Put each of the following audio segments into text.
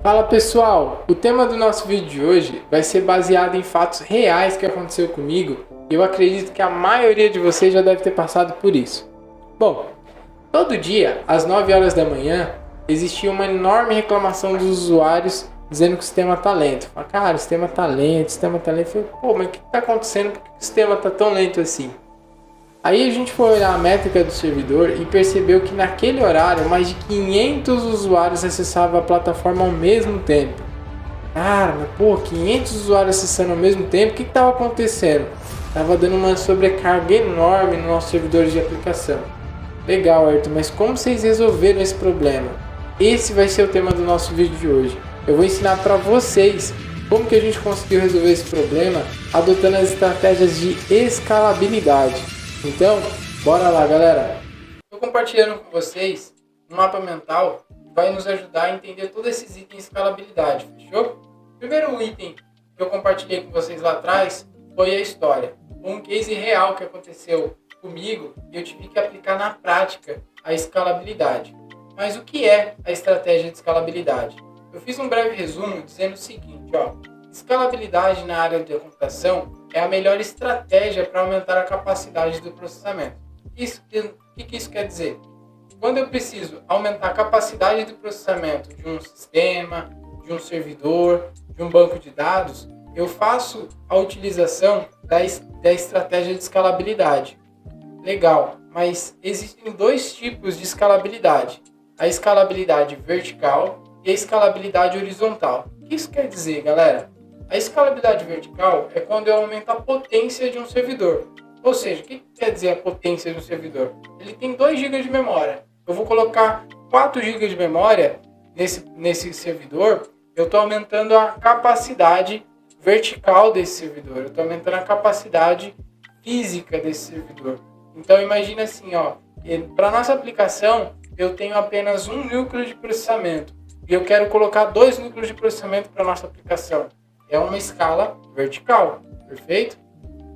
Fala pessoal, o tema do nosso vídeo de hoje vai ser baseado em fatos reais que aconteceu comigo e eu acredito que a maioria de vocês já deve ter passado por isso. Bom, todo dia, às 9 horas da manhã, existia uma enorme reclamação dos usuários dizendo que o sistema tá lento. Fala, cara, o sistema tá lento, o sistema tá lento. Eu falei, pô, mas o que tá acontecendo? Por que o sistema tá tão lento assim? Aí a gente foi olhar a métrica do servidor e percebeu que naquele horário mais de 500 usuários acessavam a plataforma ao mesmo tempo. Cara, mas pô, 500 usuários acessando ao mesmo tempo, o que estava acontecendo? Tava dando uma sobrecarga enorme no nosso servidor de aplicação. Legal, Ayrton, mas como vocês resolveram esse problema? Esse vai ser o tema do nosso vídeo de hoje. Eu vou ensinar para vocês como que a gente conseguiu resolver esse problema adotando as estratégias de escalabilidade. Então, bora lá, galera! Estou compartilhando com vocês um mapa mental que vai nos ajudar a entender todos esses itens de escalabilidade, fechou? O primeiro item que eu compartilhei com vocês lá atrás foi a história. Um case real que aconteceu comigo e eu tive que aplicar na prática a escalabilidade. Mas o que é a estratégia de escalabilidade? Eu fiz um breve resumo dizendo o seguinte, escalabilidade na área de computação é a melhor estratégia para aumentar a capacidade do processamento. O que isso quer dizer? Quando eu preciso aumentar a capacidade do processamento de um sistema, de um servidor, de um banco de dados, eu faço a utilização da estratégia de escalabilidade. Legal, mas existem dois tipos de escalabilidade. A escalabilidade vertical e a escalabilidade horizontal. O que isso quer dizer, galera? A escalabilidade vertical é quando eu aumento a potência de um servidor. Ou seja, o que quer dizer a potência de um servidor? Ele tem 2 GB de memória. Eu vou colocar 4 GB de memória nesse servidor. Eu estou aumentando a capacidade vertical desse servidor. Eu estou aumentando a capacidade física desse servidor. Então imagina assim, para nossa aplicação eu tenho apenas um núcleo de processamento. E eu quero colocar 2 núcleos de processamento para nossa aplicação. É uma escala vertical, perfeito?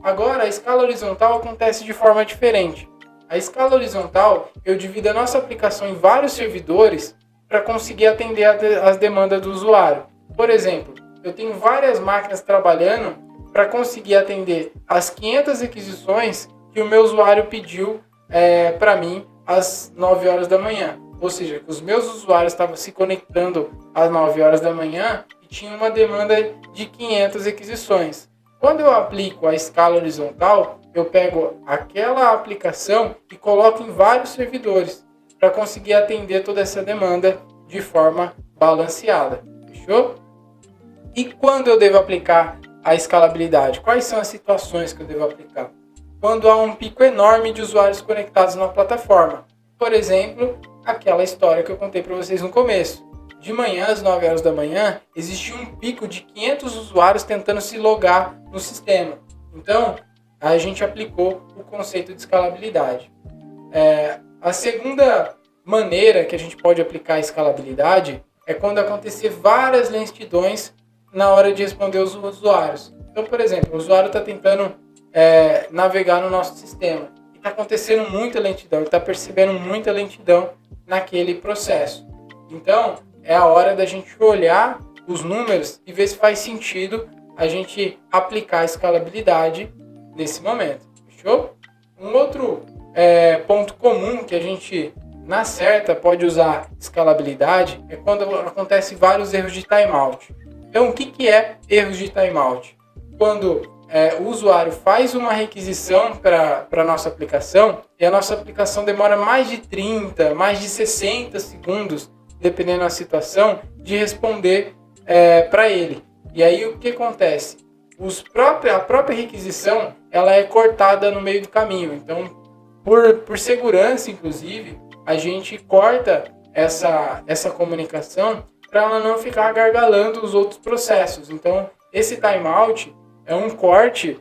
Agora, a escala horizontal acontece de forma diferente. A escala horizontal, eu divido a nossa aplicação em vários servidores para conseguir atender as demandas do usuário. Por exemplo, eu tenho várias máquinas trabalhando para conseguir atender as 500 requisições que o meu usuário pediu para mim às 9 horas da manhã. Ou seja, os meus usuários estavam se conectando às 9 horas da manhã e tinha uma demanda de 500 requisições. Quando eu aplico a escala horizontal, eu pego aquela aplicação e coloco em vários servidores para conseguir atender toda essa demanda de forma balanceada. Fechou? E quando eu devo aplicar a escalabilidade? Quais são as situações que eu devo aplicar? Quando há um pico enorme de usuários conectados na plataforma. Por exemplo, aquela história que eu contei para vocês no começo. De manhã, às 9 horas da manhã, existia um pico de 500 usuários tentando se logar no sistema. Então, a gente aplicou o conceito de escalabilidade. A segunda maneira que a gente pode aplicar a escalabilidade é quando acontecer várias lentidões na hora de responder os usuários. Então, por exemplo, o usuário está tentando navegar no nosso sistema. Está acontecendo muita lentidão, ele está percebendo muita lentidão naquele processo. Então, é a hora da gente olhar os números e ver se faz sentido a gente aplicar a escalabilidade nesse momento. Fechou? Um outro ponto comum que a gente, na certa, pode usar escalabilidade é quando acontece vários erros de timeout. Então, o que é erros de timeout? Quando o usuário faz uma requisição para a nossa aplicação e a nossa aplicação demora mais de 30, mais de 60 segundos, dependendo da situação, de responder para ele. E aí o que acontece? A própria requisição ela é cortada no meio do caminho. Então, por segurança, inclusive, a gente corta essa comunicação para ela não ficar gargalando os outros processos. Então, esse timeout é um corte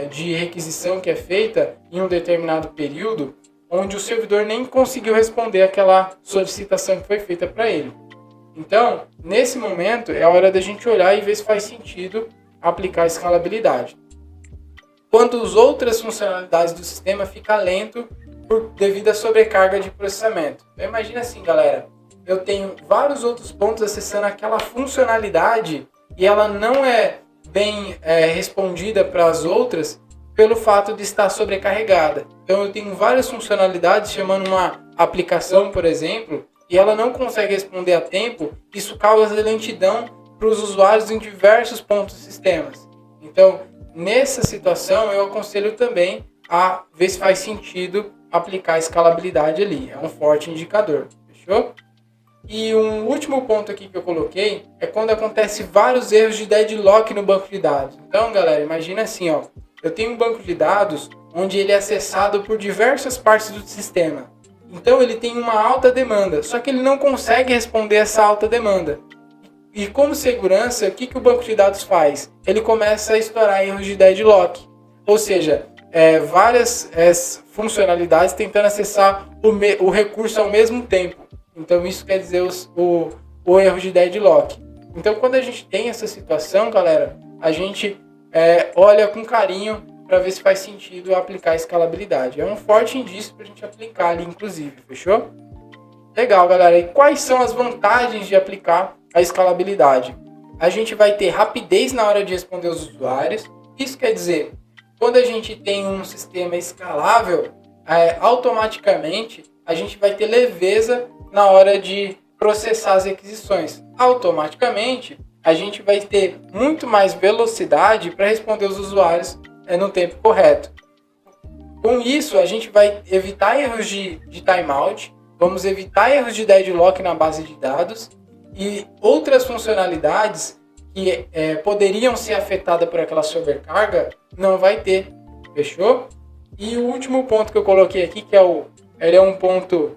de requisição que é feita em um determinado período, onde o servidor nem conseguiu responder aquela solicitação que foi feita para ele. Então, nesse momento, é a hora da gente olhar e ver se faz sentido aplicar a escalabilidade. Quando as outras funcionalidades do sistema ficam lento devido à sobrecarga de processamento. Então, imagina assim, galera, eu tenho vários outros pontos acessando aquela funcionalidade e ela não é bem respondida para as outras pelo fato de estar sobrecarregada. Então eu tenho várias funcionalidades chamando uma aplicação, por exemplo, e ela não consegue responder a tempo. Isso causa lentidão para os usuários em diversos pontos do sistema. Então, nessa situação, eu aconselho também a ver se faz sentido aplicar a escalabilidade ali. É um forte indicador, fechou? E um último ponto aqui que eu coloquei é quando acontece vários erros de deadlock no banco de dados. Então, galera, imagina assim, ó, eu tenho um banco de dados onde ele é acessado por diversas partes do sistema. Então, ele tem uma alta demanda, só que ele não consegue responder essa alta demanda. E como segurança, o que o banco de dados faz? Ele começa a estourar erros de deadlock. Ou seja, várias funcionalidades tentando acessar o recurso ao mesmo tempo. Então isso quer dizer o erro de deadlock. Então quando a gente tem essa situação, galera, a gente olha com carinho para ver se faz sentido aplicar a escalabilidade. É um forte indício para a gente aplicar ali, inclusive, fechou? Legal, galera. E quais são as vantagens de aplicar a escalabilidade? A gente vai ter rapidez na hora de responder os usuários. Isso quer dizer, quando a gente tem um sistema escalável, automaticamente a gente vai ter leveza na hora de processar as requisições. Automaticamente, a gente vai ter muito mais velocidade para responder os usuários no tempo correto. Com isso, a gente vai evitar erros de timeout, vamos evitar erros de deadlock na base de dados e outras funcionalidades que poderiam ser afetadas por aquela sobrecarga, não vai ter. Fechou? E o último ponto que eu coloquei aqui, que ele é um ponto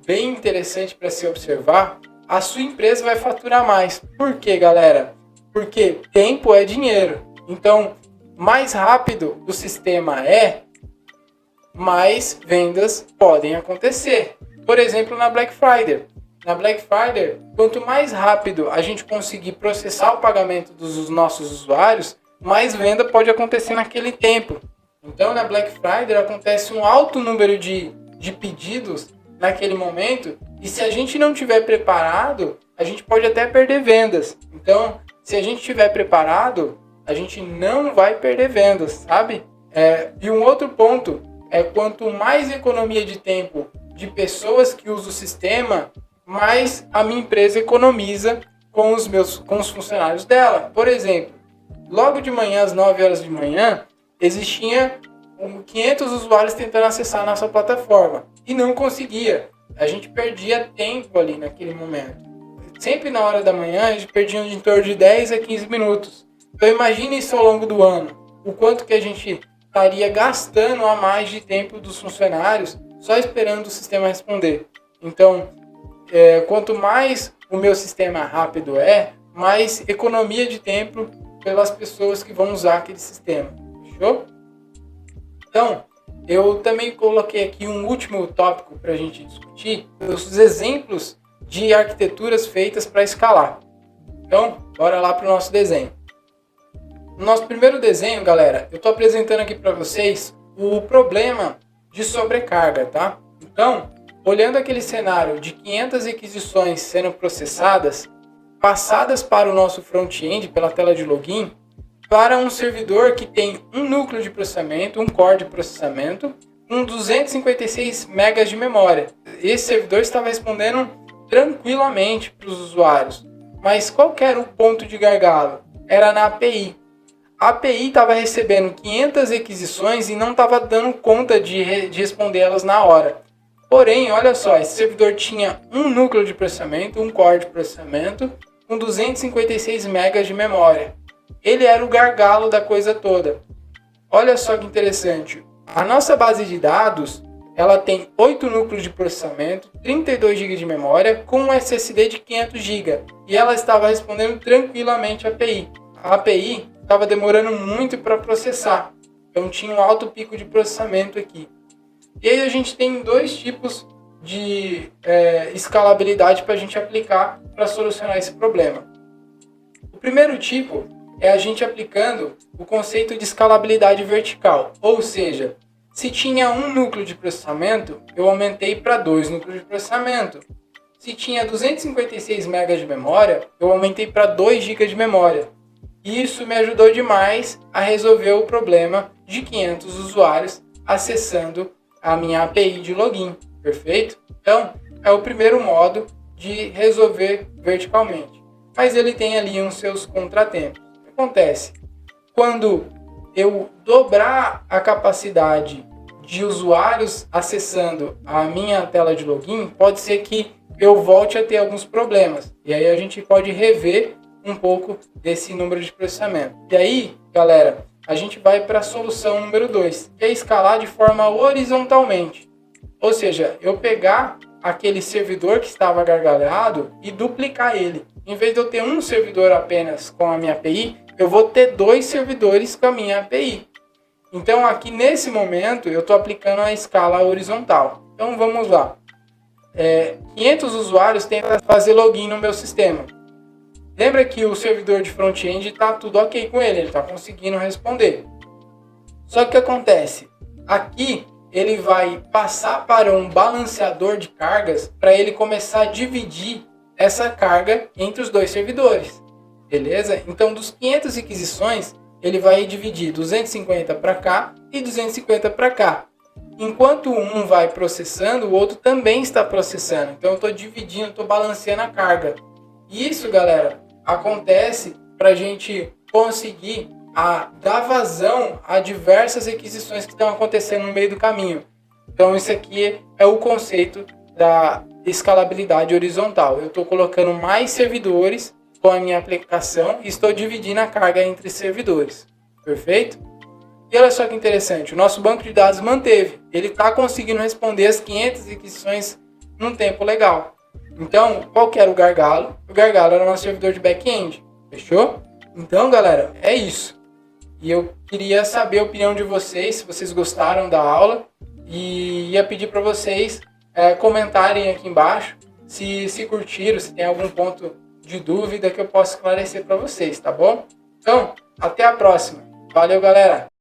bem interessante para se observar, a sua empresa vai faturar mais. Por quê, galera? Porque tempo é dinheiro. Então, mais rápido o sistema mais vendas podem acontecer. Por exemplo, na Black Friday. Na Black Friday, quanto mais rápido a gente conseguir processar o pagamento dos nossos usuários, mais venda pode acontecer naquele tempo. Então, na Black Friday acontece um alto número de pedidos naquele momento, e se a gente não estiver preparado, a gente pode até perder vendas. Então, se a gente estiver preparado, a gente não vai perder vendas, sabe? E um outro ponto é quanto mais economia de tempo de pessoas que usam o sistema, mais a minha empresa economiza com os funcionários dela. Por exemplo, logo de manhã, às 9 horas de manhã, existia 500 usuários tentando acessar a nossa plataforma e não conseguia. A gente perdia tempo ali naquele momento. Sempre na hora da manhã, a gente perdia em torno de 10 a 15 minutos. Então imagine isso ao longo do ano. O quanto que a gente estaria gastando a mais de tempo dos funcionários só esperando o sistema responder. Então, quanto mais o meu sistema rápido mais economia de tempo pelas pessoas que vão usar aquele sistema. Fechou? Então, eu também coloquei aqui um último tópico para a gente discutir, os exemplos de arquiteturas feitas para escalar. Então, bora lá para o nosso desenho. No nosso primeiro desenho, galera, eu estou apresentando aqui para vocês o problema de sobrecarga, tá? Então, olhando aquele cenário de 500 requisições sendo processadas, passadas para o nosso front-end pela tela de login, para um servidor que tem um núcleo de processamento, um core de processamento, com 256 megas de memória. Esse servidor estava respondendo tranquilamente para os usuários. Mas qual que era o ponto de gargalo? Era na API. A API estava recebendo 500 requisições e não estava dando conta de responder elas na hora. Porém, olha só, esse servidor tinha um núcleo de processamento, um core de processamento, com 256 megas de memória. Ele era o gargalo da coisa toda. Olha só que interessante. A nossa base de dados, ela tem 8 núcleos de processamento, 32 GB de memória, com um SSD de 500 GB. E ela estava respondendo tranquilamente a API. A API estava demorando muito para processar. Então tinha um alto pico de processamento aqui. E aí a gente tem dois tipos de escalabilidade para a gente aplicar para solucionar esse problema. O primeiro tipo é a gente aplicando o conceito de escalabilidade vertical. Ou seja, se tinha um núcleo de processamento, eu aumentei para 2 núcleos de processamento. se tinha 256 MB de memória, eu aumentei para 2 GB de memória. Isso me ajudou demais a resolver o problema de 500 usuários acessando a minha API de login, perfeito? Então, é o primeiro modo de resolver verticalmente. Mas ele tem ali uns seus contratempos. O que acontece? Quando eu dobrar a capacidade de usuários acessando a minha tela de login, pode ser que eu volte a ter alguns problemas. E aí a gente pode rever um pouco desse número de processamento. E aí, galera, a gente vai para a solução número 2, que é escalar de forma horizontalmente. Ou seja, eu pegar aquele servidor que estava gargalhado e duplicar ele. Em vez de eu ter um servidor apenas com a minha API, eu vou ter 2 servidores com a minha API. Então aqui nesse momento eu estou aplicando a escala horizontal. Então vamos lá. 500 usuários têm que fazer login no meu sistema. Lembra que o servidor de front-end está tudo ok com ele está conseguindo responder. Só que o que acontece? Aqui ele vai passar para um balanceador de cargas para ele começar a dividir essa carga entre os 2 servidores. Beleza? Então dos 500 requisições, ele vai dividir 250 para cá e 250 para cá. Enquanto um vai processando, o outro também está processando. Então eu estou dividindo, estou balanceando a carga. Isso, galera, acontece para a gente conseguir dar vazão a diversas requisições que estão acontecendo no meio do caminho. Então isso aqui é o conceito da escalabilidade horizontal. Eu estou colocando mais servidores com a minha aplicação e estou dividindo a carga entre servidores. Perfeito? E olha só que interessante, o nosso banco de dados manteve. Ele está conseguindo responder as 500 requisições num tempo legal. Então, qual que era o gargalo? O gargalo era o nosso servidor de back-end. Fechou? Então, galera, é isso. E eu queria saber a opinião de vocês, se vocês gostaram da aula. E ia pedir para vocês comentarem aqui embaixo se curtiram, se tem algum ponto de dúvida que eu possa esclarecer para vocês, tá bom? Então, até a próxima. Valeu, galera!